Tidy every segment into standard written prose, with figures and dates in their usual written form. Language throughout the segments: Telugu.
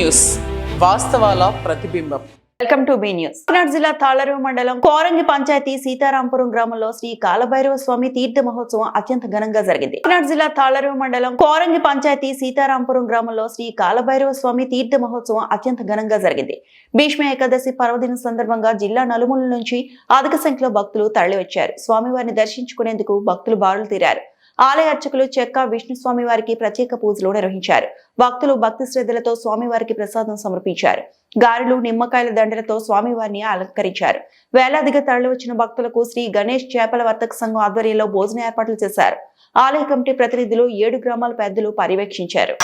న్యూస్ వాస్తవాల ప్రతిబింబం. Welcome to be news. Kakinada జిల్లా తాళరేవు మండలం కోరంగి పంచాయతీ సీతారాంపురం గ్రామంలో శ్రీ కాలభైరవ స్వామి తీర్థ మహోత్సవం అత్యంత ఘనంగా జరిగింది. కాకినాడ జిల్లా తాళరేవు మండలం కోరంగి పంచాయతీ సీతారాంపురం గ్రామంలో శ్రీ కాలభైరవ స్వామి తీర్థ మహోత్సవం అత్యంత ఘనంగా జరిగింది. భీష్మ ఏకాదశి పర్వదినం సందర్భంగా జిల్లా నలుమూలల నుంచి అధిక సంఖ్యలో భక్తులు తరలివచ్చారు. స్వామివారిని దర్శించుకునేందుకు భక్తులు బారులు తీరారు. ఆలయ అర్చకులు చెక్క విష్ణుస్వామి వారికి ప్రత్యేక పూజలు నిర్వహించారు. భక్తులు భక్తి శ్రద్ధలతో స్వామివారికి ప్రసాదం సమర్పించారు. గారెలు, నిమ్మకాయల దండలతో స్వామివారిని అలంకరించారు. వేలాదిగా తరలివచ్చిన భక్తులకు శ్రీ గణేష్ చేపల వర్తక సంఘం ఆధ్వర్యంలో భోజన ఏర్పాట్లు చేశారు. ఆలయ కమిటీ ప్రతినిధులు 7 గ్రామాల పెద్దలు పర్యవేక్షించారు.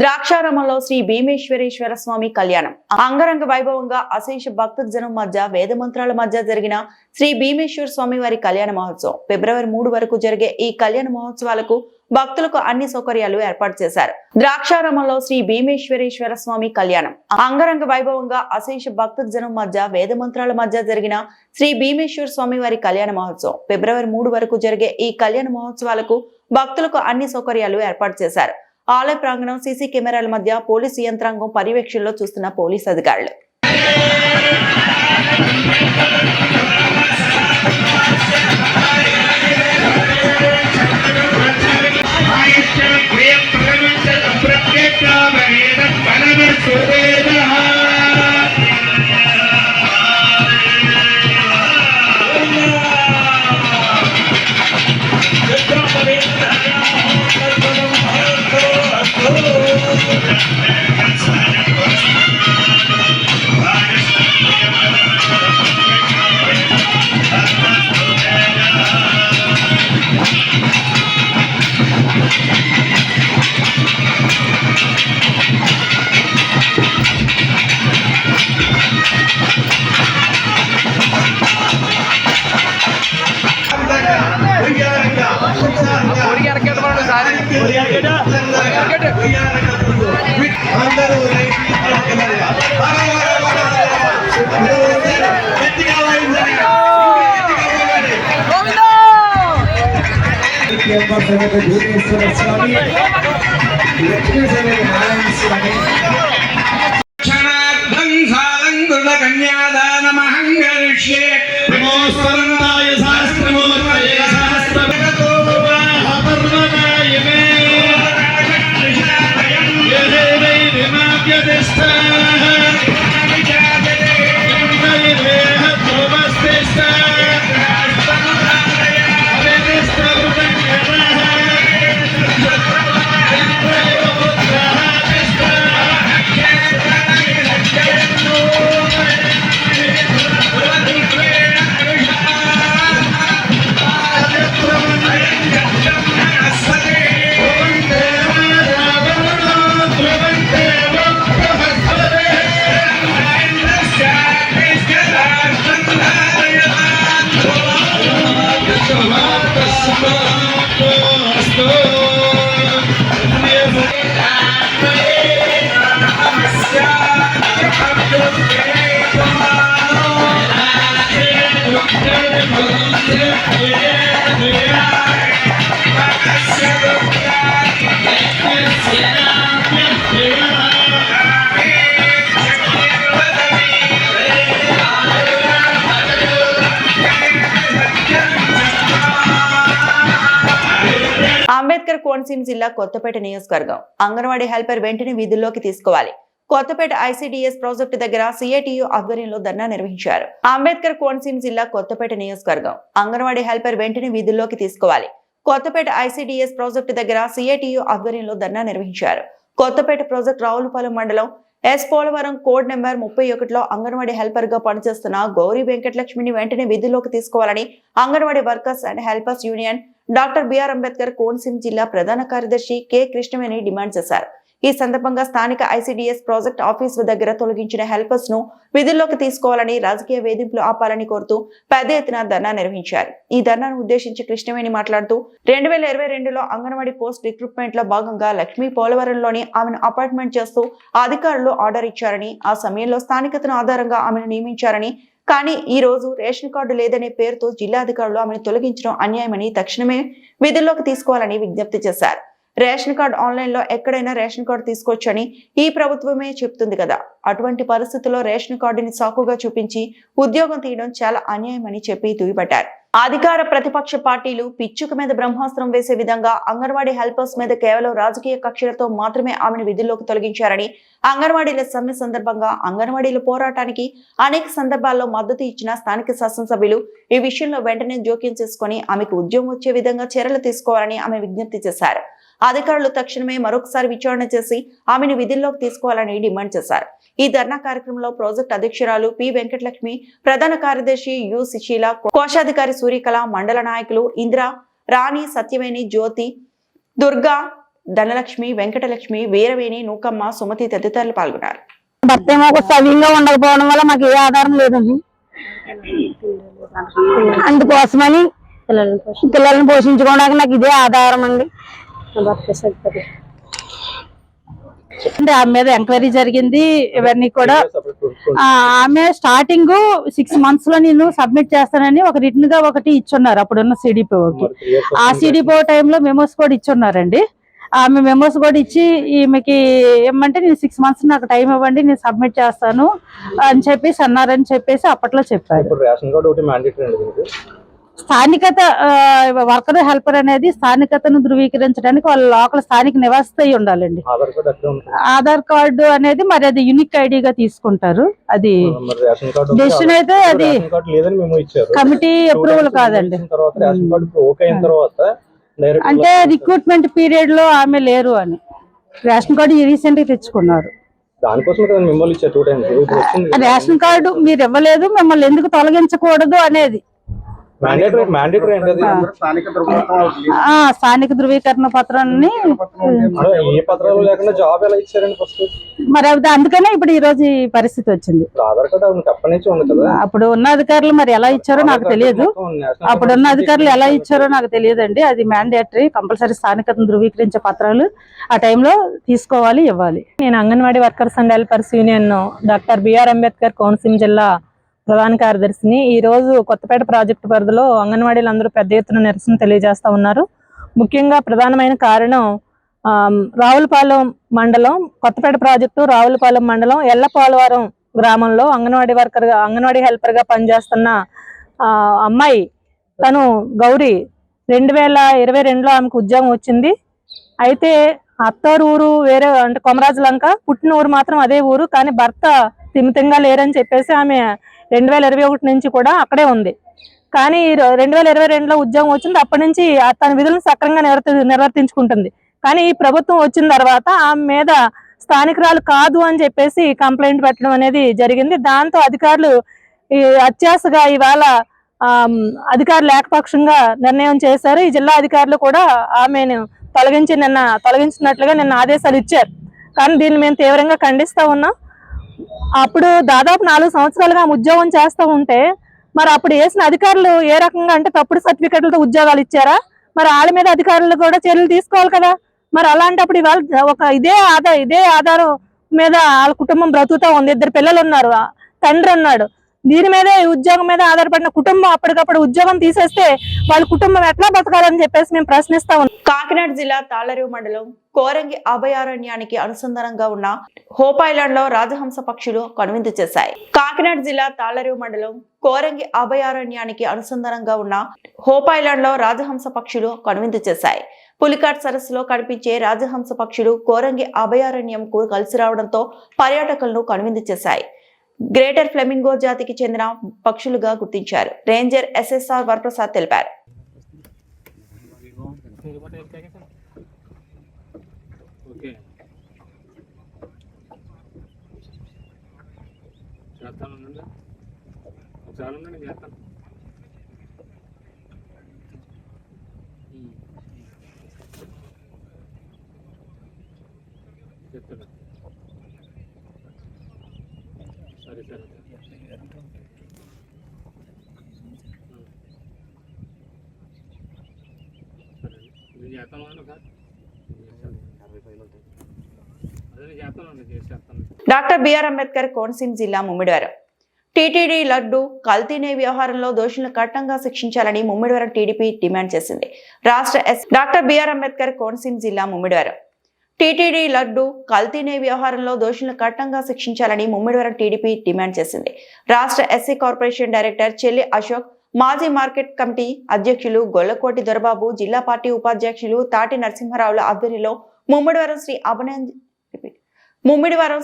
ద్రాక్షారామంలో శ్రీ భీమేశ్వరేశ్వర స్వామి కళ్యాణం అంగరంగ వైభవంగా అశేష భక్త జనం మధ్య వేద మంత్రాల మధ్య జరిగిన శ్రీ భీమేశ్వర స్వామి వారి కళ్యాణ మహోత్సవం ఫిబ్రవరి 3 వరకు జరిగే ఈ కళ్యాణ మహోత్సవాలకు భక్తులకు అన్ని సౌకర్యాలు ఏర్పాటు చేశారు. ద్రాక్షారామంలో శ్రీ భీమేశ్వరేశ్వర స్వామి కళ్యాణం అంగరంగ వైభవంగా అశేష భక్త జనం మధ్య వేద మంత్రాల మధ్య జరిగిన శ్రీ భీమేశ్వర స్వామి వారి కళ్యాణ మహోత్సవం ఫిబ్రవరి 3 వరకు జరిగే ఈ కళ్యాణ మహోత్సవాలకు భక్తులకు అన్ని సౌకర్యాలు ఏర్పాటు చేశారు. ఆలయ ప్రాంగణం సీసీ కెమెరాల మధ్య పోలీసు యంత్రాంగం పర్యవేక్షణలో చూస్తున్న పోలీసు అధికారులు. అంబేద్కర్ కోనసీమ జిల్లా కొత్తపేట నియోజకవర్గం అంగన్వాడీ హెల్పర్ వెంటనే విధుల్లోకి తీసుకోవాలి. కొత్తపేట ఐసిడిఎస్ ప్రాజెక్టు దగ్గర సిఐటియు ఆధ్వర్యంలో ధర్నా నిర్వహించారు. అంబేద్కర్ కోనసీమ జిల్లా కొత్తపేట నియోజకవర్గం అంగన్వాడీ హెల్పర్ వెంటనే విధుల్లోకి తీసుకోవాలి. కొత్తపేట ఐసిడిఎస్ ప్రాజెక్టు దగ్గర సిఐటియు ఆధ్వర్యంలో ధర్నా నిర్వహించారు. కొత్తపేట ప్రాజెక్టు రావులపాలెం మండలం ఎస్ పోలవరం కోడ్ నెంబర్ 31లో అంగన్వాడీ హెల్పర్ గా పనిచేస్తున్న గౌరీ వెంకటలక్ష్మిని వెంటనే విధుల్లోకి తీసుకోవాలని anganwadi workers and helpers union doctor BR Ambedkar Konaseema జిల్లా ప్రధాన కార్యదర్శి కె కృష్ణవేణి డిమాండ్ చేశారు. ఈ సందర్భంగా స్థానిక ఐసిడిఎస్ ప్రాజెక్ట్ ఆఫీసు దగ్గర తొలగించిన హెల్పర్స్ ను విధుల్లోకి తీసుకోవాలని, రాజకీయ వేధింపులు ఆపాలని కోరుతూ పెద్ద ఎత్తున ధర్నా నిర్వహించారు. ఈ ధర్నాను ఉద్దేశించి కృష్ణవేణి మాట్లాడుతూ 2022లో అంగన్వాడీ పోస్ట్ రిక్రూట్మెంట్ లో భాగంగా లక్ష్మీ పోలవరంలోని ఆమెను అపాయింట్మెంట్ చేస్తూ అధికారులు ఆర్డర్ ఇచ్చారని, ఆ సమయంలో స్థానికతను ఆధారంగా ఆమెను నియమించారని, కానీ ఈ రోజు రేషన్ కార్డు లేదనే పేరుతో జిల్లా అధికారులు ఆమెను తొలగించడం అన్యాయమని తక్షణమే విధుల్లోకి తీసుకోవాలని విజ్ఞప్తి చేశారు. రేషన్ కార్డు ఆన్లైన్ లో ఎక్కడైనా రేషన్ కార్డు తీసుకోవచ్చని ఈ ప్రభుత్వమే చెప్తుంది కదా. అటువంటి పరిస్థితుల్లో రేషన్ కార్డుని సాకుగా చూపించి ఉద్యోగం తీయడం చాలా అన్యాయమని చెప్పి దుయ్యబట్టారు. అధికార ప్రతిపక్ష పార్టీలు పిచ్చుక మీద బ్రహ్మాస్త్రం వేసే విధంగా అంగన్వాడీ హెల్పర్స్ మీద కేవలం రాజకీయ కక్షలతో మాత్రమే ఆమెను విధుల్లోకి తొలగించారని, అంగన్వాడీల సమ్మె సందర్భంగా అంగన్వాడీల పోరాటానికి అనేక సందర్భాల్లో మద్దతు ఇచ్చిన స్థానిక శాసనసభ్యులు ఈ విషయంలో వెంటనే జోక్యం చేసుకుని ఆమెకు ఉద్యోగం వచ్చే విధంగా చర్యలు తీసుకోవాలని ఆమె విజ్ఞప్తి చేశారు. అధికారులు తక్షణమే మరొకసారి విచారణ చేసి ఆమెను విధుల్లోకి తీసుకోవాలని డిమాండ్ చేశారు. ఈ ధర్నా కార్యక్రమంలో ప్రాజెక్ట్ అధ్యక్షురాలు పి వెంకటలక్ష్మి, ప్రధాన కార్యదర్శి యు సుశీల, కోశాధికారి సూర్యకళ, మండల నాయకులు ఇంద్ర, రాణి, సత్యవేణి, జ్యోతి, దుర్గా, ధనలక్ష్మి, వెంకటలక్ష్మి, వీరవేణి, నూకమ్మ, సుమతి తదితరులు పాల్గొన్నారు. భర్త ఏమో సవ్యంగా ఉండకపోవడం వల్ల మాకు ఏ ఆధారం లేదండి. అందుకోసమని పిల్లల్ని పోషించుకోవడానికి నాకు ఇదే ఆధారం అండి. ఆమె మీద ఎంక్వైరీ జరిగింది. ఇవన్నీ కూడా ఆమె స్టార్టింగ్ 6 months లో నేను సబ్మిట్ చేస్తానని ఒక రిటర్న్ గా ఒకటి ఇచ్చున్నారు అప్పుడున్న సిడిపిఓకి. ఆ సిడిపిఓ టైంలో మెమోస్ కూడా ఇచ్చున్నారండి. ఆమె మెమోస్ కూడా ఇచ్చి ఈమెకి ఏమంటే నేను 6 months నాకు టైం ఇవ్వండి, నేను సబ్మిట్ చేస్తాను అని చెప్పేసి అన్నారని చెప్పేసి అప్పట్లో చెప్పారు. స్థానికత వర్కర్ హెల్పర్ అనేది స్థానికతను ధృవీకరించడానికి వాళ్ళ లోకల్ స్థానిక నివాసిత అయి ఉండాలండి. ఆధార్ కార్డు అనేది మరి అది యూనిక్ ఐడిగా తీసుకుంటారు. అది డెసిషన్ అయితే అది కమిటీ అప్రూవల్ కాదండి. అంటే రిక్రూట్మెంట్ పీరియడ్ లో ఆమె లేరు అని రేషన్ కార్డు రీసెంట్ గా తెచ్చుకున్నారు. రేషన్ కార్డు మీరు ఇవ్వలేదు, మిమ్మల్ని ఎందుకు తొలగించకూడదు అనేది స్థానిక ధృవీకరణ పత్రాన్ని మరి అందుకనే ఇప్పుడు ఈ రోజు ఈ పరిస్థితి వచ్చింది. అప్పుడు ఉన్న అధికారులు మరి ఎలా ఇచ్చారో నాకు తెలియదు. అప్పుడున్న అధికారులు ఎలా ఇచ్చారో నాకు తెలియదండి. అది మ్యాండేటరీ, కంపల్సరీ స్థానికతను ధృవీకరించే పత్రాలు ఆ టైంలో తీసుకోవాలి, ఇవ్వాలి. నేను Anganwadi workers and helpers union doctor BR Ambedkar Konaseema జిల్లా ప్రధాన కార్యదర్శిని. ఈ రోజు కొత్తపేట ప్రాజెక్టు పరిధిలో అంగన్వాడీలు అందరూ పెద్ద ఎత్తున నిరసన తెలియజేస్తా ఉన్నారు. ముఖ్యంగా ప్రధానమైన కారణం రావులపాలెం మండలం, కొత్తపేట ప్రాజెక్టు రావులపాలెం మండలం ఎల్లపోలవరం గ్రామంలో అంగన్వాడీ హెల్పర్ గా పనిచేస్తున్న అమ్మాయి, తను గౌరీ 2022లో ఆమెకు ఉద్యోగం వచ్చింది. అయితే అత్తారు ఊరు వేరే, అంటే కొమరాజు లంక, పుట్టిన ఊరు మాత్రం అదే ఊరు. కానీ భర్త తిమితంగా లేరని చెప్పేసి ఆమె 2021 నుంచి కూడా అక్కడే ఉంది. కానీ 2022లో ఉద్యోగం వచ్చింది. అప్పటి నుంచి తన విధులను సక్రమంగా నిర్వర్తించుకుంటుంది. కానీ ఈ ప్రభుత్వం వచ్చిన తర్వాత ఆమె మీద స్థానికురాలు కాదు అని చెప్పేసి కంప్లైంట్ పెట్టడం అనేది జరిగింది. దాంతో అధికారులు అత్యాశగా ఇవాళ అధికారులు ఏకపక్షంగా నిర్ణయం చేశారు. ఈ జిల్లా అధికారులు కూడా ఆమెను తొలగించినట్లుగా నిన్న ఆదేశాలు ఇచ్చారు. కానీ దీన్ని మేము తీవ్రంగా ఖండిస్తా ఉన్నాం. అప్పుడు దాదాపు 4 సంవత్సరాలుగా ఉద్యోగం చేస్తూ ఉంటే మరి అప్పుడు వేసిన అధికారులు ఏ రకంగా అంటే తప్పుడు సర్టిఫికెట్లతో ఉద్యోగాలు ఇచ్చారా? మరి వాళ్ళ మీద అధికారులు కూడా చర్యలు తీసుకోవాలి కదా. మరి అలాంటప్పుడు ఇవాళ ఇదే ఆధారం మీద వాళ్ళ కుటుంబం బ్రతుకుతా ఉంది. 2 పిల్లలు ఉన్నారు, తండ్రి ఉన్నాడు. దీని మీద ఉద్యోగం మీద ఆధారపడిన కుటుంబం అప్పటికప్పుడు ఉద్యోగం తీసేస్తే వాళ్ళ కుటుంబం ఎట్లా బతకాలని చెప్పేసి మేము ప్రశ్నిస్తా ఉన్నాం. కాకినాడ జిల్లా తాళ్లరేవు మండలం కోరంగి అభయారణ్యానికి అనుసంధానంగా ఉన్న హోప్ ఐలాండ్ లో రాజహంస పక్షులు కనువిందు చేశాయి. కాకినాడ జిల్లా తాళ్లరేవు మండలం కోరంగి అభయారణ్యానికి అనుసంధానంగా ఉన్న హోప్ ఐలాండ్ లో రాజహంస పక్షులు కనువిందు చేశాయి. పులికాట్ సరస్సులో కనిపించే రాజహంస పక్షులు కోరంగి అభయారణ్యంకు కలిసి రావడంతో పర్యాటకులను కనువిందు చేశాయి. గ్రేటర్ ఫ్లెమింగో జాతికి చెందిన పక్షులుగా గుర్తించారు. రేంజర్ ఎస్ఎస్ఆర్ వరప్రసాద్ తెలిపారు. డాక్టర్ బిఆర్ అంబేద్కర్ కోనసీమ జిల్లా ముమ్మిడివారం టీటీడీ లడ్డు కల్తీనే వ్యవహారంలో దోషులను కఠినంగా శిక్షించాలని ముమ్మిడివరం టీడీపీ డిమాండ్ చేసింది. రాష్ట్ర డాక్టర్ బిఆర్ అంబేద్కర్ కోనసీమ జిల్లా ముమ్మిడివరం టీటీడీ లడ్డు కల్తీనే వ్యవహారంలో దోషులను కఠినంగా శిక్షించాలని ముమ్మిడివరం టీడీపీ డిమాండ్ చేసింది. రాష్ట్ర ఎస్సీ కార్పొరేషన్ డైరెక్టర్ చెల్లి అశోక్, మాజీ మార్కెట్ కమిటీ అధ్యక్షులు గొల్లకోటి దొరబాబు, జిల్లా పార్టీ ఉపాధ్యక్షులు తాటి నరసింహారావుల ఆధ్వర్యంలో ముమ్మిడివరం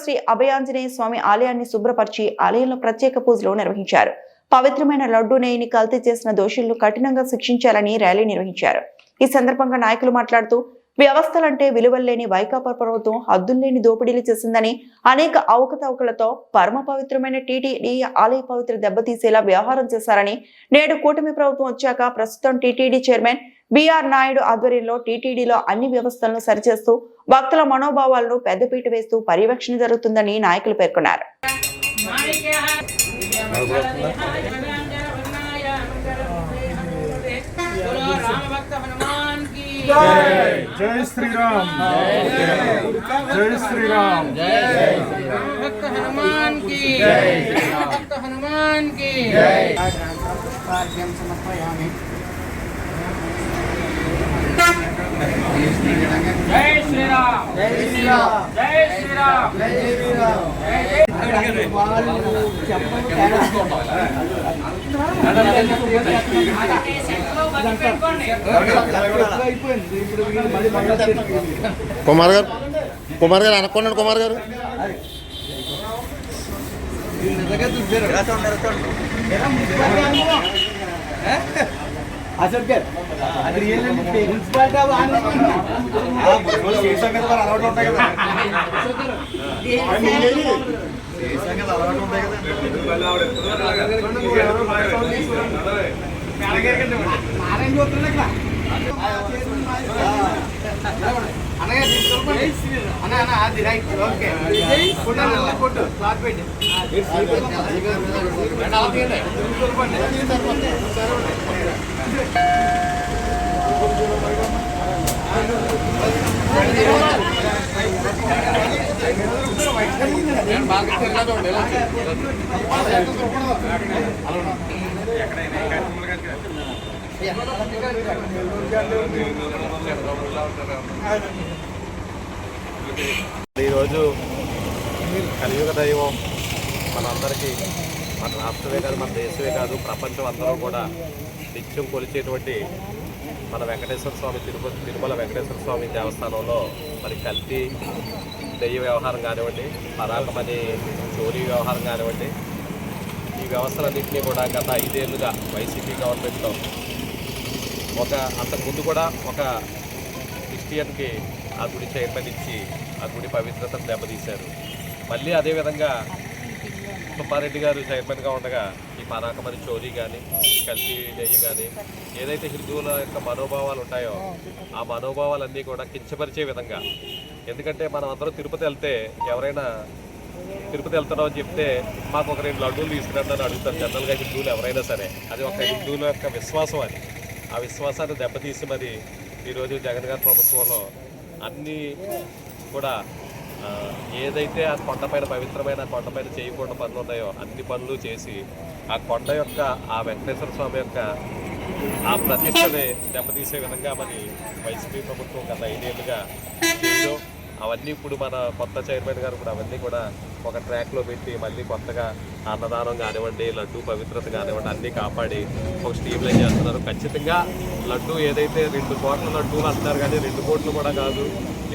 శ్రీ అభయాంజనేయ స్వామి ఆలయాన్ని శుభ్రపరిచి ఆలయంలో ప్రత్యేక పూజలు నిర్వహించారు. పవిత్రమైన లడ్డు నెయ్యిని కల్తీ చేసిన దోషులను కఠినంగా శిక్షించాలని ర్యాలీ నిర్వహించారు. ఈ సందర్భంగా నాయకులు మాట్లాడుతూ వ్యవస్థలంటే విలువలేని వైకాపా ప్రభుత్వం హద్దుల్లేని దోపిడీలు చేసిందని, అనేక అవకతవకలతో పరమ పవిత్రమైన టీటీడీ ఆలయ పవిత్ర దెబ్బతీసేలా వ్యవహారం చేశారని, నేడు కూటమి ప్రభుత్వం వచ్చాక ప్రస్తుతం టీటీడీ చైర్మన్ బిఆర్ నాయుడు ఆధ్వర్యంలో టీటీడీలో అన్ని వ్యవస్థలను సరిచేస్తూ భక్తుల మనోభావాలను పెద్దపీట వేస్తూ పర్యవేక్షణ జరుగుతుందని నాయకులు పేర్కొన్నారు. జై శ్రీరామ్, జై శ్రీరామ్, భక్త హనుమాన్ కి జై, భక్త హనుమాన్ కి జై. సమర్పయామి. జై శ్రీరామ్, జై శ్రీరామ్, జై శ్రీరామ్, జై శ్రీరామ్. కుమార్ గారు అనుకోండి. కుమార్ గారు ఈరోజు కలియుగ దైవం మనందరికీ, మన రాష్ట్రమే కాదు, మన దేశమే కాదు, ప్రపంచం అందరూ కూడా నిత్యం కొలిచేటువంటి మన వెంకటేశ్వర స్వామి తిరుమల వెంకటేశ్వర స్వామి దేవస్థానంలో మరి కల్తీ దెయ్య వ్యవహారం కానివ్వండి, పరాకమని చోరీ వ్యవహారం కానివ్వండి, ఈ వ్యవస్థలన్నింటినీ కూడా గత 5 ఏళ్ళుగా వైసీపీ గవర్నమెంట్లో అంతకుముందు కూడా ఒక క్రిస్టియన్కి ఆ గుడి చైర్మన్ ఇచ్చి ఆ గుడి పవిత్రతను దెబ్బతీశారు. మళ్ళీ అదేవిధంగా సుబ్బారెడ్డి గారు చైర్మన్గా ఉండగా ఈ పరాకమని చోరీ కానీ, కల్తీ నెయ్యి కానీ, ఏదైతే హిందువుల యొక్క మనోభావాలు ఉంటాయో ఆ మనోభావాలన్నీ కూడా కించపరిచే విధంగా, ఎందుకంటే మనం అందరం తిరుపతి వెళ్తే ఎవరైనా తిరుపతి వెళ్తున్నాం అని చెప్తే మాకు ఒక 2 లడ్డూలు తీసుకురండి అని అడుగుతారు జనరల్గా హిందువులు ఎవరైనా సరే. అది ఒక హిందువుల యొక్క విశ్వాసం అని. ఆ విశ్వాసాన్ని దెబ్బతీసి మరి ఈరోజు జగన్ గారి ప్రభుత్వంలో అన్నీ కూడా ఏదైతే ఆ కొండపైన పవిత్రమైన కొండపైన చేయకుండా పనులు ఉన్నాయో అన్ని పనులు చేసి ఆ కొండ యొక్క ఆ వెంకటేశ్వర స్వామి యొక్క ఆ ప్రతిష్టని దెబ్బతీసే విధంగా మరి వైసీపీ ప్రభుత్వం గత 5 ఏళ్ళుగా చేస్తూ అవన్నీ ఇప్పుడు మన కొత్త చైర్మన్ గారు కూడా అవన్నీ కూడా ఒక ట్రాక్లో పెట్టి మళ్ళీ కొత్తగా అన్నదానం కానివ్వండి, లడ్డు పవిత్రత కానివ్వండి అన్నీ కాపాడి ఒక స్ట్రీమ్లైన్ చేస్తున్నారు. ఖచ్చితంగా లడ్డు ఏదైతే 2 కోట్ల లడ్డూలు అంటున్నారు కానీ 2 కోట్లు కూడా కాదు.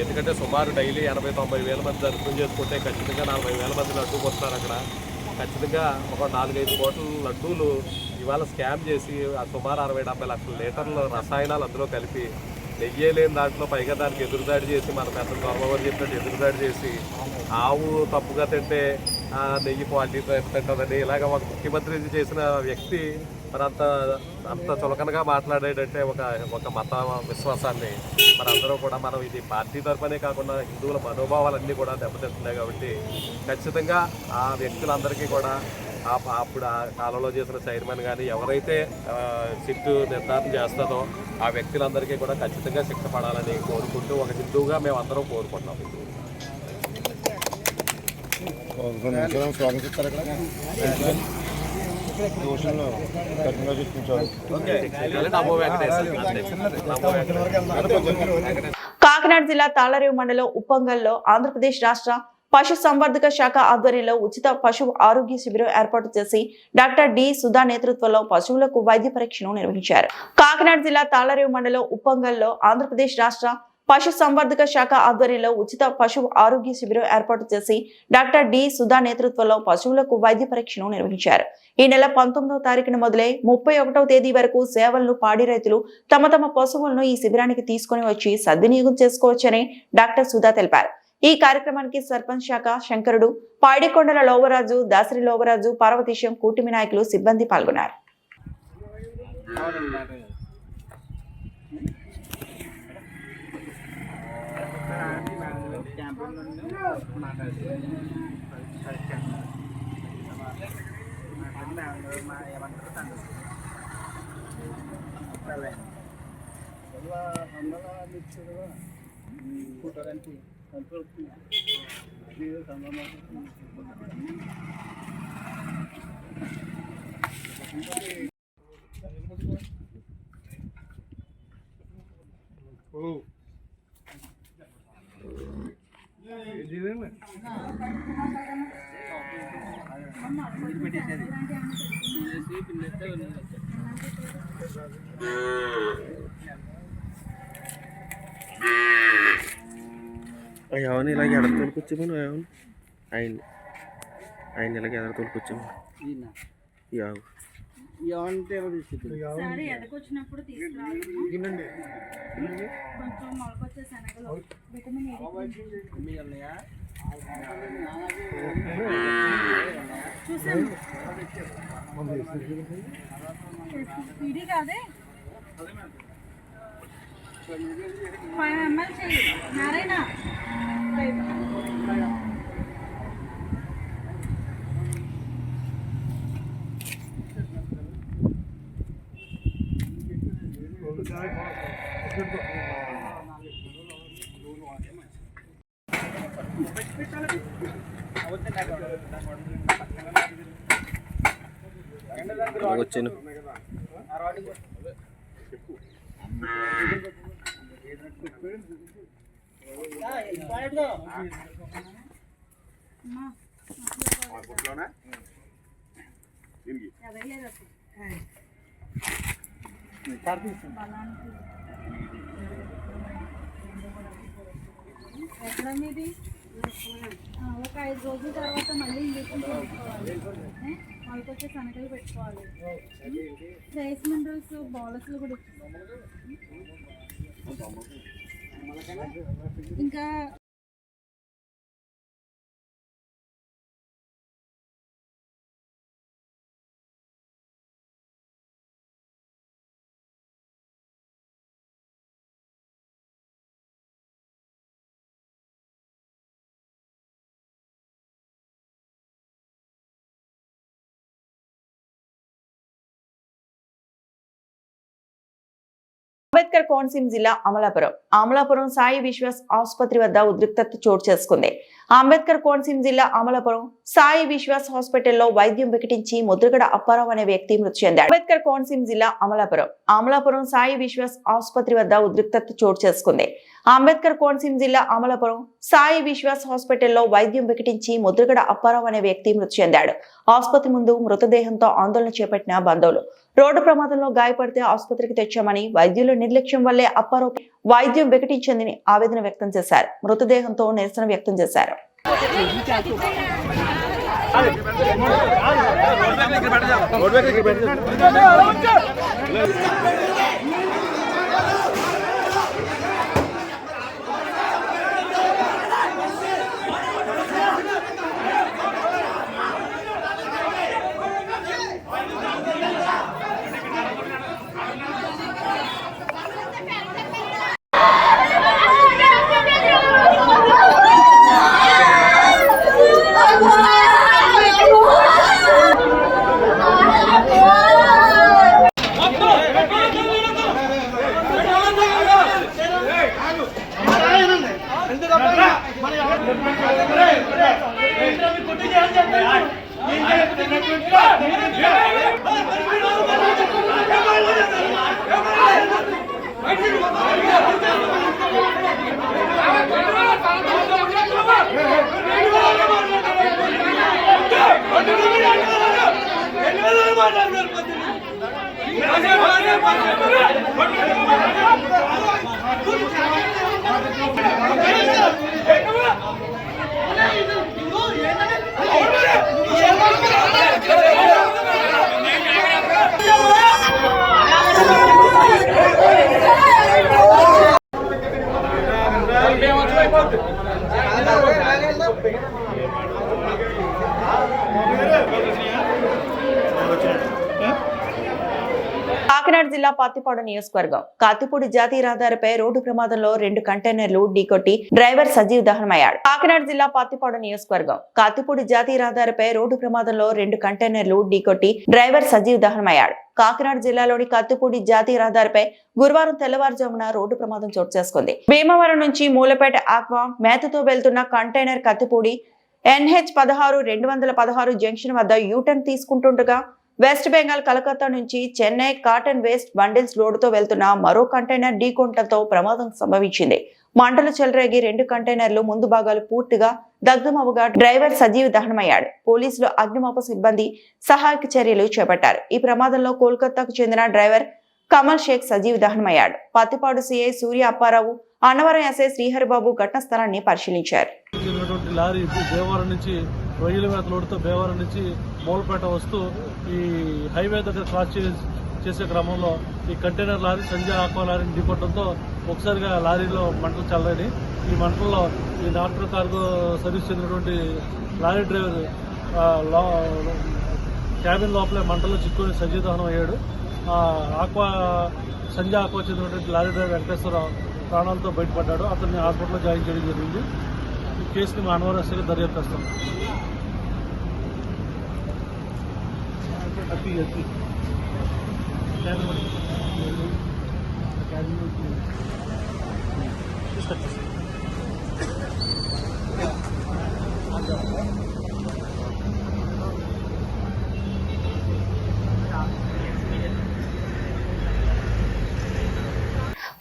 ఎందుకంటే సుమారు డైలీ 80-90 వేల మంది దర్శనం చేసుకుంటే ఖచ్చితంగా 40 వేల మంది లడ్డూ వస్తారు అక్కడ. ఖచ్చితంగా ఒక 4-5 కోట్ల లడ్డూలు ఇవాళ స్కామ్ చేసి ఆ సుమారు 60-70 లక్షల లీటర్ల రసాయనాలు అందులో కలిపి నెయ్యే లేని దాంట్లో పైగా దానికి ఎదురుదాడి చేసి మన పెద్ద గవర్నమెంట్ చెప్పినట్టు ఎదురుదాడి చేసి ఆవు తప్పుగా తింటే నెయ్యి క్వాలిటీ తింటుందని ఇలాగ ఒక ముఖ్యమంత్రి చేసిన వ్యక్తి మరి అంత చులకనగా మాట్లాడేటంటే ఒక మత విశ్వాసాన్ని మనందరూ కూడా మనం ఇది పార్టీ తరఫునే కాకుండా హిందువుల మనోభావాలన్నీ కూడా దెబ్బతింటున్నాయి. కాబట్టి ఖచ్చితంగా ఆ వ్యక్తులందరికీ కూడా అప్పుడు ఆ కాలంలో చేసిన చైర్మన్ కానీ ఎవరైతే సిట్టు నిర్ధారణ చేస్తారో ఆ వ్యక్తులందరికీ కూడా ఖచ్చితంగా శిక్ష పడాలని కోరుకుంటూ ఒక హిందువుగా మేము అందరం కోరుకుంటున్నాం. స్వాగతిస్తారు దోషులను కఠినంగా శిక్షించాలి. కాకినాడ జిల్లా తాళరేవు మండలం ఉప్పంగల్లో ఆంధ్రప్రదేశ్ రాష్ట్ర పశు సంవర్ధక శాఖ ఆధ్వర్యంలో ఉచిత పశువు ఆరోగ్య శిబిరం ఏర్పాటు చేసి డాక్టర్ డి సుధా నేతృత్వంలో పశువులకు వైద్య పరీక్షను నిర్వహించారు. కాకినాడ జిల్లా తాళరేవు మండలం ఉప్పంగల్లో ఆంధ్రప్రదేశ్ రాష్ట్ర పశు సంవర్ధక శాఖ ఆధ్వర్యంలో ఉచిత పశువు ఆరోగ్య శిబిరం ఏర్పాటు చేసి డాక్టర్ డి సుధా నేతృత్వంలో పశువులకు వైద్య పరీక్షను నిర్వహించారు. ఈ నెల 19వ తారీఖున మొదలై 31వ తేదీ వరకు సేవలను పాడి రైతులు తమ తమ పశువులను ఈ శిబిరానికి తీసుకుని వచ్చి సద్వినియోగం చేసుకోవచ్చని డాక్టర్ సుధా తెలిపారు. ఈ కార్యక్రమానికి సర్పంచ్ శాఖ శంకరుడు, పాడికొండల లోవరాజు, దాసరి లోవరాజు, పార్వతీశం, కూటమి నాయకులు, సిబ్బంది పాల్గొన్నారు. ఎవరిని ఇలాగ ఎదర తోలుకొచ్చామని ఆయన ఇలాగ ఎదర తోలుకొచ్చాము. ఎదకొచ్చినప్పుడు తీసుకురావాలి. కొంచెం మొలకొచ్చే శనగలు విటమిన్ చూసాను. ఇది కాదే 5 ml చెయ్యి నారాయణ. వచ్చాను ఎక్కడ మీది? ఒక 5 రోజుల తర్వాత మళ్ళీ ఇంజక్షన్ చేసుకోవాలి. వాళ్ళకొచ్చే శనగలు పెట్టుకోవాలి. రైస్ మినరల్స్ బౌలర్స్లో కూడా ఇంకా అంబేద్కర్ కోనసీమ జిల్లా అమలాపురం సాయి విశ్వాస్ ఆసుపత్రి వద్ద ఉద్రిక్తత చోటు చేసుకుంది. అంబేద్కర్ కోనసీమ జిల్లా అమలాపురం సాయి విశ్వాస్ హాస్పిటల్లో వైద్యం వికటించి ముద్రగడ అప్పారావు అనే వ్యక్తి మృతి చెందాడు. అంబేద్కర్ కోనసీమ జిల్లా అమలాపురం సాయి విశ్వాస్ ఆసుపత్రి వద్ద ఉద్రిక్తత చోటు చేసుకుంది. అంబేద్కర్ కోనసీమ జిల్లా అమలాపురం సాయి విశ్వాస్ హాస్పిటల్లో వైద్యం వికటించి ముద్రగడ అప్పారావు అనే వ్యక్తి మృతి చెందాడు. ఆసుపత్రి ముందు మృతదేహంతో ఆందోళన చేపట్టిన బంధువులు రోడ్డు ప్రమాదంలో గాయపడితే ఆసుపత్రికి తెచ్చామని, వైద్యుల నిర్లక్ష్యం వల్లే అప్పారావు వైద్యం వికటించిందని ఆవేదన వ్యక్తం చేశారు. మృతదేహంతో నిరసన వ్యక్తం చేశారు. పత్తిపాడు నియోజకవర్గం కాతిపూడి జాతీయ రహదారిపై రోడ్డు ప్రమాదంలో 2 కంటైనర్లు ఢీకొట్టి డ్రైవర్ సజీవ దహనమయ్యాడు. కాకినాడ జిల్లా పత్తిపాడు నియోజకవర్గం కాతిపూడి జాతీయ రహదారిపై రోడ్డు ప్రమాదంలో 2 కంటైనర్లు ఢీకొట్టి డ్రైవర్ సజీవ దహనమయ్యాడు. కాకినాడ జిల్లాలోని కత్తిపూడి జాతీయ రహదారిపై గురువారం తెల్లవారుజామున రోడ్డు ప్రమాదం చోటు చేసుకుంది. భీమవరం నుంచి మూలపేట ఆక్వా మేతతో వెళ్తున్న కంటైనర్ కత్తిపూడి NH 16 జంక్షన్ వద్ద యూటర్న్ తీసుకుంటుండగా వెస్ట్ బెంగాల్ కలకత్తా నుంచి చెన్నై కాటన్ వేస్ట్ బండిల్స్ లోడుతో వెళ్తున్న మరో కంటైనర్ ఢీకొనడంతో ప్రమాదం సంభవించింది. మంటలు చెలరేగి 2 కంటైనర్లు ముందు భాగాలు పూర్తిగా దగ్ధమవగా డ్రైవర్ సజీవ దహనమయ్యాడు. పోలీసులు అగ్నిమాపక సిబ్బంది సహాయక చర్యలు చేపట్టారు. ఈ ప్రమాదంలో కోల్కతాకు చెందిన డ్రైవర్ కమల్ షేక్ సజీవ దహనమయ్యాడు. పత్తిపాడు సిఐ సూర్య అప్పారావు, అన్నవరం ఎస్ఐ శ్రీహరిబాబు ఘటనా స్థలాన్ని పరిశీలించారు. లారీ దేవరం నుంచి రొయ్యల మీద లోడుతో దేవరం నుంచి మూలపేట వస్తూ ఈ హైవే దగ్గర క్రాస్ చేసే క్రమంలో ఈ కంటైనర్ లారీ సంజయ్ ఆక్వా లారీని ఢీకొట్టడంతో ఒకసారిగా లారీలో మంటలు చల్లాయి. ఈ మంటల్లో ఈ నార్త్ కార్గో సర్వీస్ చెందినటువంటి లారీ డ్రైవర్ క్యాబిన్ లోపలే మంటల్లో చిక్కుని సజీవ దహనం అయ్యాడు. సంజయ్ ఆక్వా చెందినటువంటి లారీ డ్రైవర్ వెంకటేశ్వరరావు ప్రాణాలతో బయటపడ్డాడు. అతన్ని హాస్పిటల్లో జాయిన్ చేయడం జరిగింది. ఈ కేసుని మా అన్నవరం ఎస్ఐగా దర్యాప్తు చేస్తాం.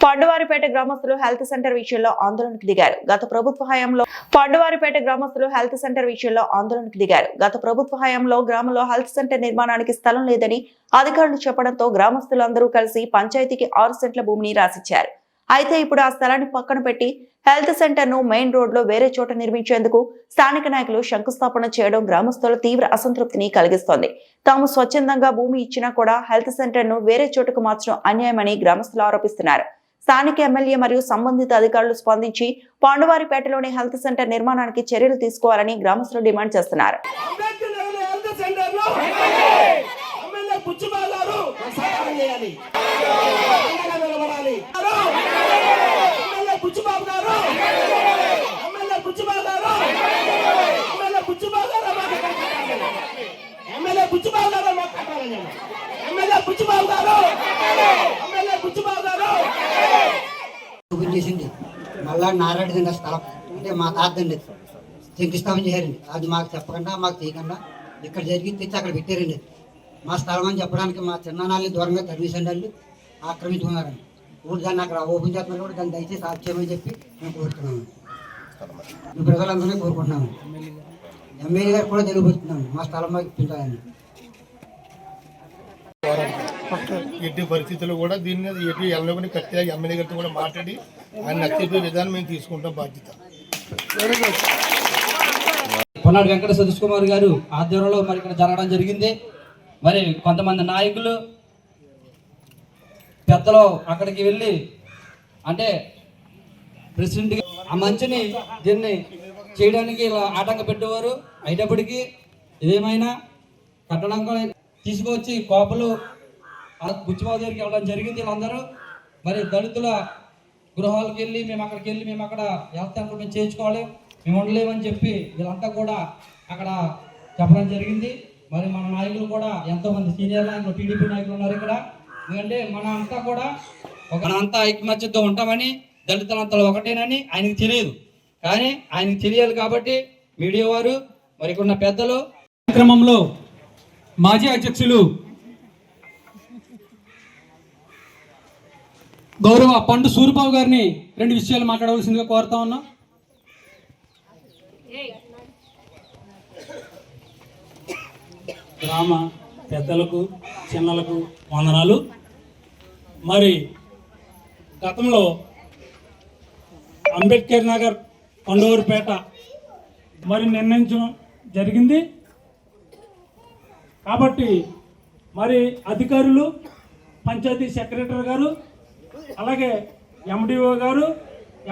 పండువారిపేట గ్రామస్తులు హెల్త్ సెంటర్ విషయంలో ఆందోళనకు దిగారు. గత ప్రభుత్వ హయాంలో గ్రామంలో హెల్త్ సెంటర్ నిర్మాణానికి స్థలం లేదని అధికారులు చెప్పడంతో గ్రామస్తులందరూ కలిసి పంచాయతీకి 6 సెంట్ల భూమిని రాసిచ్చారు. అయితే ఇప్పుడు ఆ స్థలాన్ని పక్కన పెట్టి హెల్త్ సెంటర్ ను మెయిన్ రోడ్ లో వేరే చోట నిర్మించేందుకు స్థానిక నాయకులు శంకుస్థాపన చేయడం గ్రామస్తుల తీవ్ర అసంతృప్తిని కలిగిస్తోంది. తాము స్వచ్ఛందంగా భూమి ఇచ్చినా కూడా హెల్త్ సెంటర్ ను వేరే చోటుకు మార్చడం అన్యాయమని గ్రామస్తులు ఆరోపిస్తున్నారు. స్థానిక ఎమ్మెల్యే మరియు సంబంధిత అధికారులు స్పందించి పాండువారిపేటలోని హెల్త్ సెంటర్ నిర్మాణానికి చర్యలు తీసుకోవాలని గ్రామస్తులు డిమాండ్ చేస్తున్నారు. చేసింది మళ్ళా నారాయణ స్థలం అంటే మా తాతండి శంకుస్థాపన చేశారండి. అది మాకు చెప్పకుండా మాకు చేయకుండా ఇక్కడ జరిగి తెచ్చి అక్కడ పెట్టారండి. మా స్థలం అని చెప్పడానికి మా చిన్నాన్నల్ని దూరంగా తరిమేసండి వాళ్ళు ఆక్రమించుకున్నారండి. ఇప్పుడు దాన్ని అక్కడ ఓపెన్ చేస్తున్నారు కూడా దాన్ని దయచేసి ఆశ్చర్యమని చెప్పి మేము కోరుతున్నాము. మీ ప్రజలందరినీ కోరుకుంటున్నాము. ఎమ్మెల్యే గారు కూడా తెలియబోతున్నాము మా స్థలం మాకు ఇప్పించాలని. ఎట్టి పరిస్థితుల్లో కూడా దీన్ని ఎటు ఎల్లకొని కట్టే ఎమ్మెల్యే గారితో కూడా మాట్లాడి ఆయన నచ్చే విధానం మేము తీసుకుంటాం బాధ్యత. పొన్నాడు వెంకట సతీష్ కుమార్ గారు ఆధ్వర్యంలో మరి ఇక్కడ జరగడం జరిగింది. మరి కొంతమంది నాయకులు పెద్దలు అక్కడికి వెళ్ళి అంటే ప్రెసిడెంట్ ఆ మంచిని దీన్ని చేయడానికి ఇలా ఆటంక పెట్టేవారు. అయినప్పటికీ ఏమైనా కట్టడం తీసుకొచ్చి కోపలు బుచ్చిబాబు దగ్గరికి వెళ్ళడం జరిగింది. వీళ్ళందరూ మరి దళితుల గృహాలకు వెళ్ళి మేము అక్కడికి వెళ్ళి మేము అక్కడ హెల్త్ సెంటర్ మేము చేయించుకోవాలి మేము ఉండలేమని చెప్పి వీళ్ళంతా కూడా అక్కడ చెప్పడం జరిగింది. మరి మన నాయకులు కూడా ఎంతోమంది సీనియర్ నాయకులు టీడీపీ నాయకులు ఉన్నారు ఇక్కడ. ఎందుకంటే మనంతా కూడా మనంతా ఐకమత్యంతో ఉంటామని దళితులంతా ఒకటేనని ఆయనకు తెలియదు. కానీ ఆయనకు తెలియాలి కాబట్టి మీడియా వారు మరి ఇక్కడ ఉన్న పెద్దలు కార్యక్రమంలో మాజీ అధ్యక్షులు గౌరవ పండు సూరిబాబు గారిని 2 విషయాలు మాట్లాడవలసిందిగా కోరుతా ఉన్నాం. గ్రామ పెద్దలకు చిన్నలకు వందనాలు. మరి గతంలో అంబేద్కర్ నగర్ పండువారిపేట మరి నిర్ణయించడం జరిగింది. కాబట్టి మరి అధికారులు పంచాయతీ సెక్రటరీ గారు అలాగే ఎండిఓ గారు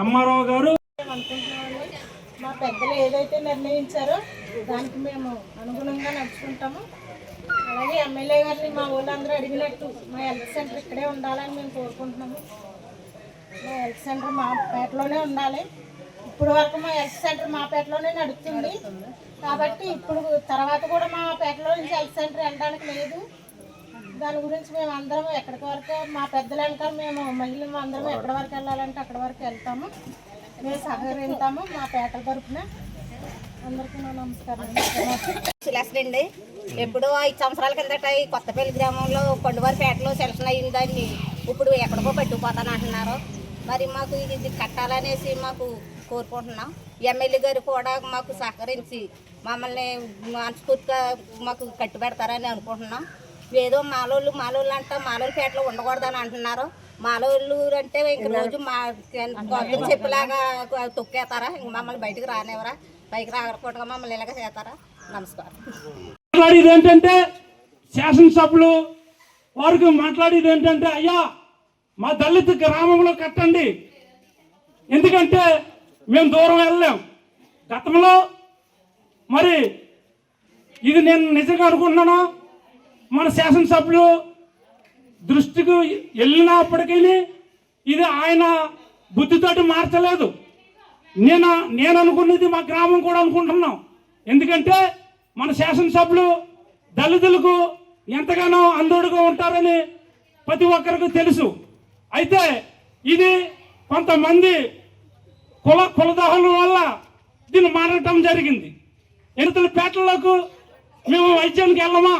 ఎంఆర్ఓ గారు మా పెద్దలు ఏదైతే నిర్ణయించారో దానికి మేము అనుగుణంగా నడుచుకుంటాము. అలాగే ఎమ్మెల్యే గారిని మా ఊళ్ళందరూ అడిగినట్టు మా హెల్త్ సెంటర్ ఇక్కడే ఉండాలని మేము కోరుకుంటున్నాము. మా హెల్త్ సెంటర్ మా పేటలోనే ఉండాలి. ఇప్పుడు వరకు మా హెల్త్ సెంటర్ మా పేటలోనే నడుస్తుంది కాబట్టి ఇప్పుడు తర్వాత కూడా మా పేటలో నుంచి హెల్త్ సెంటర్ వెళ్ళడానికి లేదు. దాని గురించి మేము అందరం ఎక్కడికి వరకు మా పెద్దల వెనకాల మేము మహిళలు అందరం ఎక్కడి వరకు వెళ్ళాలంటే అక్కడి వరకు వెళ్తాము. మేము సహకరిస్తాము మా పేటల తరఫున. అందరికీ నా నమస్కారం. అండి ఎప్పుడో 5 సంవత్సరాల కిందట ఈ కొత్తపల్లి గ్రామంలో కొండవారిపేటలో సెలక్షన్ అయ్యిందని ఇప్పుడు ఎక్కడికో పట్టుకుపోతాను అంటున్నారు. మరి మాకు ఇది కట్టాలనేసి మాకు కోరుకుంటున్నాం. ఎమ్మెల్యే గారు కూడా మాకు సహకరించి మమ్మల్ని మనస్ఫూర్తిగా మాకు కట్టి పెడతారని అనుకుంటున్నాం. ఏదో మాలోళ్ళు అంటే మాలోళ్ళపేటలో ఉండకూడదని అంటున్నారు. మాలోళ్ళు అంటే ఇంక రోజు మా చెప్పలాగా తొక్కేస్తారా? ఇంక మమ్మల్ని బయటకు రానివ్వరా? పైకి రాకూడగా మమ్మల్ని ఇలాగ చేస్తారా? నమస్కారం. మాట్లాడేది ఏంటంటే శాసనసభ్యులు వారికి మాట్లాడేది ఏంటంటే అయ్యా మా దళిత గ్రామంలో కట్టండి, ఎందుకంటే మేము దూరం వెళ్ళలేం. గతంలో మరి ఇది నేను నిజంగా అనుకుంటున్నాను, మన శాసనసభ్యులు దృష్టికి వెళ్ళినప్పటికీ ఇది ఆయన బుద్ధితోటి మార్చలేదు. నేను అనుకున్నది మా గ్రామం కూడా అనుకుంటున్నాం. ఎందుకంటే మన శాసనసభ్యులు దళితులకు ఎంతగానో అందోడుగా ఉంటారని ప్రతి ఒక్కరికి తెలుసు. అయితే ఇది కొంతమంది కులదహనం వల్ల దీన్ని మారటం జరిగింది. ఎన్నికల పేటలకు మేము వైద్యానికి వెళ్ళమా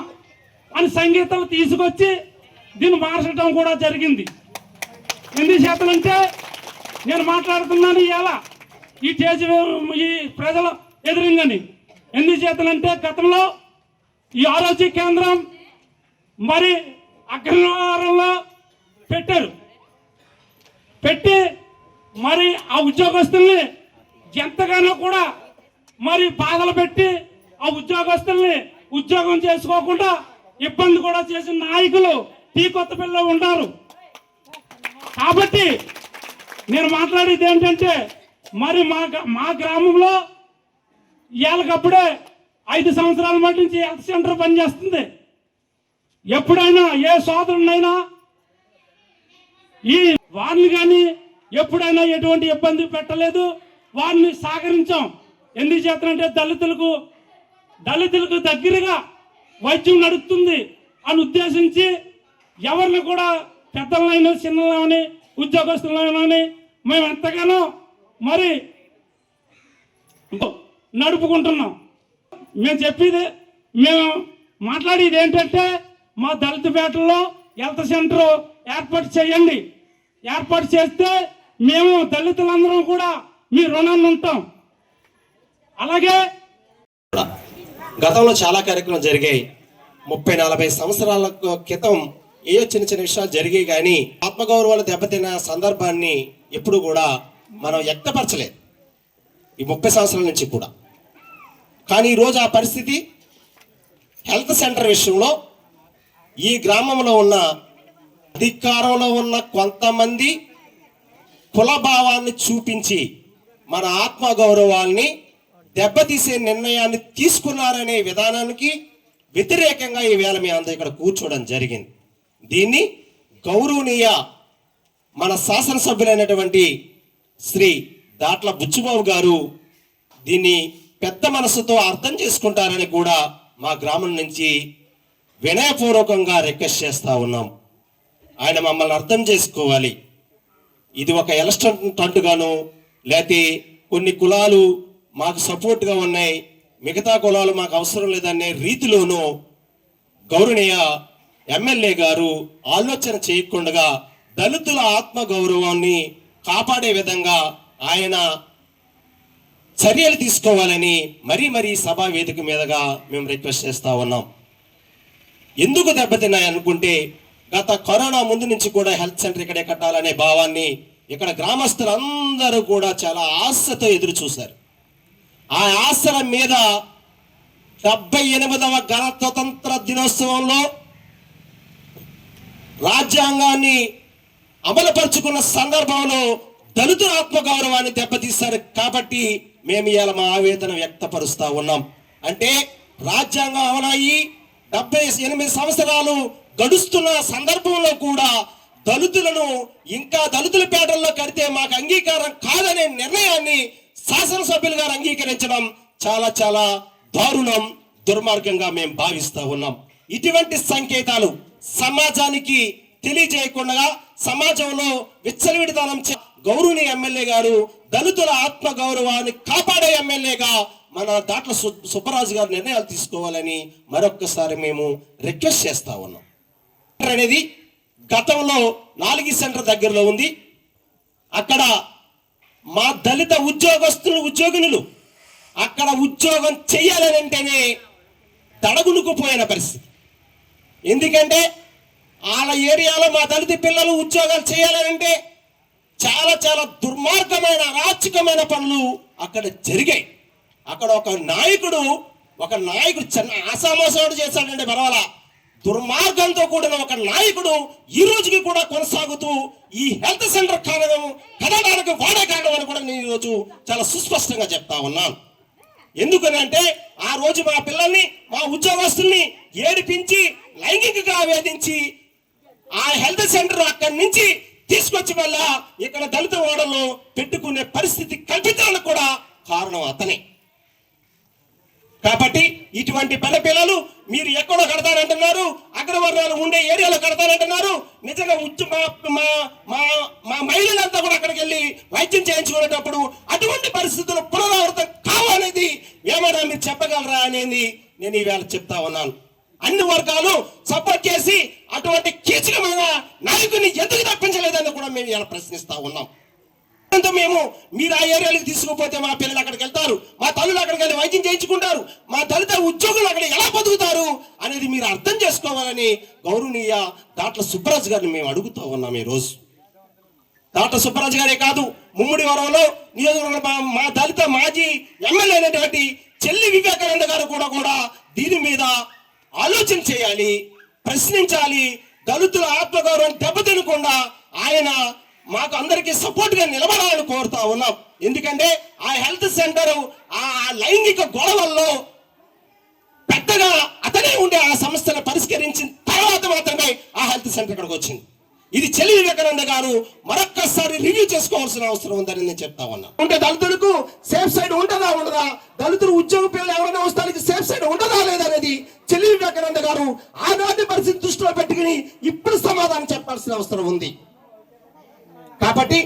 అని సంగీతాలు తీసుకొచ్చి దీన్ని మార్చడం కూడా జరిగింది. ఎందుచేతనంటే నేను మాట్లాడుతున్నాను ఇలా ఈ ప్రజల ఎదురుగాని. ఎందుచేతనంటే గతంలో ఈ ఆరోగ్య కేంద్రం మరి అగ్రహారంలో పెట్టి మరి ఆ ఉద్యోగస్తుల్ని ఎంతగానో కూడా మరి బాధలు పెట్టి ఆ ఉద్యోగస్తుల్ని ఉద్యోగం చేసుకోకుండా ఇబ్బంది కూడా చేసిన నాయకులు ఈ కొత్తపల్లిలో ఉన్నారు. కాబట్టి నేను మాట్లాడేది ఏంటంటే మరి మా గ్రామంలో ఇవాళకప్పుడే 5 సంవత్సరాల మట్టి నుంచి హెల్త్ సెంటర్ పనిచేస్తుంది. ఎప్పుడైనా ఏ సోదరునైనా ఈ వారిని కానీ ఎప్పుడైనా ఎటువంటి ఇబ్బంది పెట్టలేదు, వారిని సహకరించాం. ఎందుకు చేస్తానంటే దళితులకు దగ్గరగా వైద్యం నడుస్తుంది అని ఉద్దేశించి ఎవరిని కూడా పెద్దలైనా చిన్నలని ఉద్యోగస్తులైనా మేము ఎంతగానో మరి నడుపుకుంటున్నాం. మేము మాట్లాడేది ఏంటంటే మా దళిత పేటల్లో హెల్త్ సెంటర్ ఏర్పాటు చేయండి. ఏర్పాటు చేస్తే మేము దళితులందరం కూడా మీ రుణాన్ని ఉంటాం. అలాగే గతంలో చాలా కార్యక్రమాలు జరిగాయి. 30-40 సంవత్సరాల క్రితం ఏ చిన్న విషయాలు జరిగాయి, కానీ ఆత్మగౌరవాలు దెబ్బతిన్న సందర్భాన్ని ఎప్పుడు కూడా మనం వ్యక్తపరచలేదు ఈ 30 సంవత్సరాల నుంచి కూడా. కానీ ఈరోజు ఆ పరిస్థితి హెల్త్ సెంటర్ విషయంలో ఈ గ్రామంలో ఉన్న అధికారంలో ఉన్న కొంతమంది కులభావాన్ని చూపించి మన ఆత్మగౌరవాల్ని దెబ్బతీసే నిర్ణయాన్ని తీసుకున్నారనే విధానానికి వ్యతిరేకంగా ఈవేళ మేము అందరూ ఇక్కడ కూర్చోవడం జరిగింది. దీన్ని గౌరవనీయ మన శాసనసభ్యులైనటువంటి శ్రీ దాట్ల బుచ్చిబాబు గారు దీన్ని పెద్ద మనసుతో అర్థం చేసుకుంటారని కూడా మా గ్రామం నుంచి వినయపూర్వకంగా రిక్వెస్ట్ చేస్తూ ఉన్నాం. ఆయన మమ్మల్ని అర్థం చేసుకోవాలి. ఇది ఒక ఎలక్షన్ టంటుగాను లేకపోతే కొన్ని కులాలు మాకు సపోర్ట్గా ఉన్నాయి, మిగతా కులాలు మాకు అవసరం లేదనే రీతిలోనూ గౌరవనీయ ఎమ్మెల్యే గారు ఆలోచన చేయకుండా దళితుల ఆత్మగౌరవాన్ని కాపాడే విధంగా ఆయన చర్యలు తీసుకోవాలని మరీ సభా వేదిక మీదుగా మేము రిక్వెస్ట్ చేస్తూ ఉన్నాం. ఎందుకు దెబ్బతిన్నాయి అనుకుంటే గత కరోనా ముందు నుంచి కూడా హెల్త్ సెంటర్ ఇక్కడే కట్టాలనే భావాన్ని ఇక్కడ గ్రామస్తులందరూ కూడా చాలా ఆశతో ఎదురు చూశారు. ఆ ఆశల మీద 78వ గణతంత్ర దినోత్సవంలో రాజ్యాంగాన్ని అమలుపరుచుకున్న సందర్భంలో దళితుల ఆత్మగౌరవాన్ని దెబ్బతీశారు. కాబట్టి మేము ఇవాళ మా ఆవేదన వ్యక్తపరుస్తూ ఉన్నాం. అంటే రాజ్యాంగం అమలయ్యి 78 సంవత్సరాలు గడుస్తున్న సందర్భంలో కూడా దళితులను ఇంకా దళితుల పేటల్లో కడితే మాకు అంగీకారం కాదనే నిర్ణయాన్ని శాసనసభ్యులు గారు అంగీకరించడం చాలా చాలా దారుణం, దుర్మార్గంగా మేము భావిస్తా ఉన్నాం. ఇటువంటి సంకేతాలు సమాజానికి తెలియజేయకుండా సమాజంలో విచ్చలవిడితనం గౌరవనీయ ఎమ్మెల్యే గారు దళితుల ఆత్మ గౌరవాన్ని కాపాడే ఎమ్మెల్యేగా మన దాట్ల సుబ్బరాజు గారు నిర్ణయాలు తీసుకోవాలని మరొక్కసారి మేము రిక్వెస్ట్ చేస్తా ఉన్నాం. అనేది గతంలో 4 సెంటర్ దగ్గరలో ఉంది. అక్కడ మా దళిత ఉద్యోగులు అక్కడ ఉద్యోగం చెయ్యాలని అంటేనే తడగునుకుపోయిన పరిస్థితి. ఎందుకంటే వాళ్ళ ఏరియాలో మా దళిత పిల్లలు ఉద్యోగాలు చేయాలంటే చాలా చాలా దుర్మార్గమైన అరాచకమైన పనులు అక్కడ జరిగాయి. అక్కడ ఒక నాయకుడు చిన్న ఆసామోసాడు చేశాడంటే పర్వాలా, దుర్మార్గంతో కూడిన ఒక నాయకుడు ఈ రోజుకి కూడా కొనసాగుతూ ఈ హెల్త్ సెంటర్ కదడానికి వాడే కారణం అని కూడా నేను ఈరోజు చాలా సుస్పష్టంగా చెప్తా ఉన్నాను. ఎందుకనంటే ఆ రోజు మా పిల్లల్ని మా ఉద్యోగస్తుల్ని ఏడిపించి లైంగికంగా వేధించి ఆ హెల్త్ సెంటర్ అక్కడి నుంచి తీసుకొచ్చి వల్ల ఇక్కడ దళిత ఓడల్లో పెట్టుకునే పరిస్థితి కల్పించడానికి కూడా కారణం అతనే. కాబట్టి ఇటువంటి పిల్లలు మీరు ఎక్కడో కడతారంటున్నారు, అగ్రవర్ణాలు ఉండే ఏరియాలో కడతారంటున్నారు. నిజంగా మా మహిళలంతా కూడా అక్కడికి వెళ్ళి వైద్యం చేయించుకునేటప్పుడు అటువంటి పరిస్థితులు పునరావృతం కావాలనేది ఏమైనా మీరు చెప్పగలరా అనేది నేను ఈవేళ చెప్తా ఉన్నాను. అన్ని వర్గాలు సపోర్ట్ చేసి అటువంటి కీచకమైన నాయకుని ఎందుకు తప్పించలేదని కూడా మేము ఇలా ప్రశ్నిస్తా ఉన్నాం. మేము మీరు ఆ ఏరియాలకు తీసుకుపోతే మా పిల్లలు అక్కడికి వెళ్తారు, మా తల్లులు అక్కడికి వెళ్ళి వైద్యం చేయించుకుంటారు, మా దళిత ఉద్యోగులు అక్కడ ఎలా బతుకుతారు అనేది మీరు అర్థం చేసుకోవాలని గౌరవనీయ దాట్ల సుబ్బరాజు గారిని మేము అడుగుతూ ఉన్నాం. ఈ రోజు దాట్ల సుబ్బరాజు గారే కాదు, ముమ్మిడివరంలో నియోజకవర్గ మా దళిత మాజీ ఎమ్మెల్యే అయినటువంటి చెల్లి వివేకానంద గారు కూడా దీని మీద ఆలోచన చేయాలి, ప్రశ్నించాలి. దళితుల ఆత్మగౌరవం దెబ్బతినకుండా ఆయన మాకు అందరికీ సపోర్ట్ గా నిలబడాలని కోరుతా ఉన్నాం. ఎందుకంటే ఆ హెల్త్ సెంటర్ ఆ లైంగిక గొడవల్లో పెద్దగా అతనే ఉండే ఆ సమస్యను పరిష్కరించిన తర్వాత మాత్రమే ఆ హెల్త్ సెంటర్ ఇక్కడికి వచ్చింది. ఇది చెల్లి వివేకానంద గారు మరొక్కసారి రివ్యూ చేసుకోవాల్సిన అవసరం ఉందని నేను చెప్తా ఉన్నా. అంటే దళితులకు సేఫ్ సైడ్ ఉంటుందా ఉండదా, దళితులు ఉద్యోగ పిల్లలు ఎవరైనా వస్తానికి సేఫ్ సైడ్ ఉంటుందా లేదనేది చెల్లి వివేకానంద గారు ఆనాటి పరిస్థితి దృష్టిలో పెట్టుకుని ఇప్పుడు సమాధానం చెప్పాల్సిన అవసరం ఉంది. కాబట్టి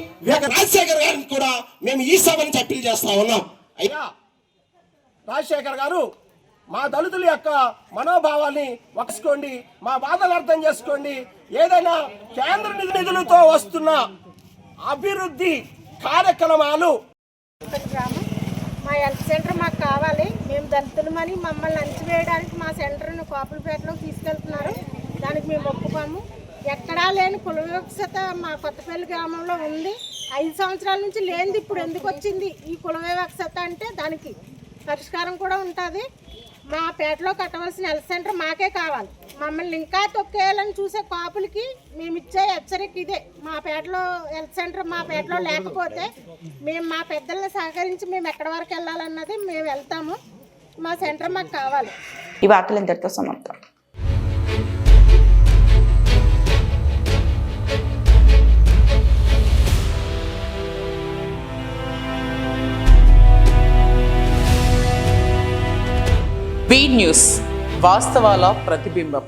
రాజశేఖర్ గారిని కూడా మేము ఈ సభ నుంచి అప్పీల్ చేస్తా ఉన్నాం. అయ్యా రాజశేఖర్ గారు, మా దళితుల యొక్క మనోభావాల్ని వక్సుకోండి, మా బాధలు అర్థం చేసుకోండి. ఏదైనా కేంద్ర నిధులతో వస్తున్న అభివృద్ధి కార్యక్రమాలు మా హెల్త్ సెంటర్ మాకు కావాలి. మేము దళితులమని మమ్మల్ని అణచివేయడానికి మా సెంటర్ను కోపులపేటలోకి తీసుకెళ్తున్నారు. దానికి మేము ఒప్పుకోము. ఎక్కడా లేని కుల వివక్షత మా కొత్తపల్లి గ్రామంలో ఉంది. 5 సంవత్సరాల నుంచి లేనిది ఇప్పుడు ఎందుకు వచ్చింది ఈ కుల వివక్షత అంటే దానికి పరిష్కారం కూడా ఉంటుంది. మా పేటలో కట్టవలసిన హెల్త్ సెంటర్ మాకే కావాలి. మమ్మల్ని ఇంకా తొక్కేయాలని చూసే కాపులకి మేము ఇచ్చే హెచ్చరిక ఇదే. మా పేటలో హెల్త్ సెంటర్ మా పేటలో లేకపోతే మేము మా పెద్దల్ని సహకరించి మేము ఎక్కడి వరకు వెళ్ళాలన్నది మేము వెళ్తాము. మా సెంటర్ మాకు కావాలి. ఈ వార్తలు ఇంతటితో సమాప్తం. బీ న్యూస్, వాస్తవాల ప్రతిబింబం.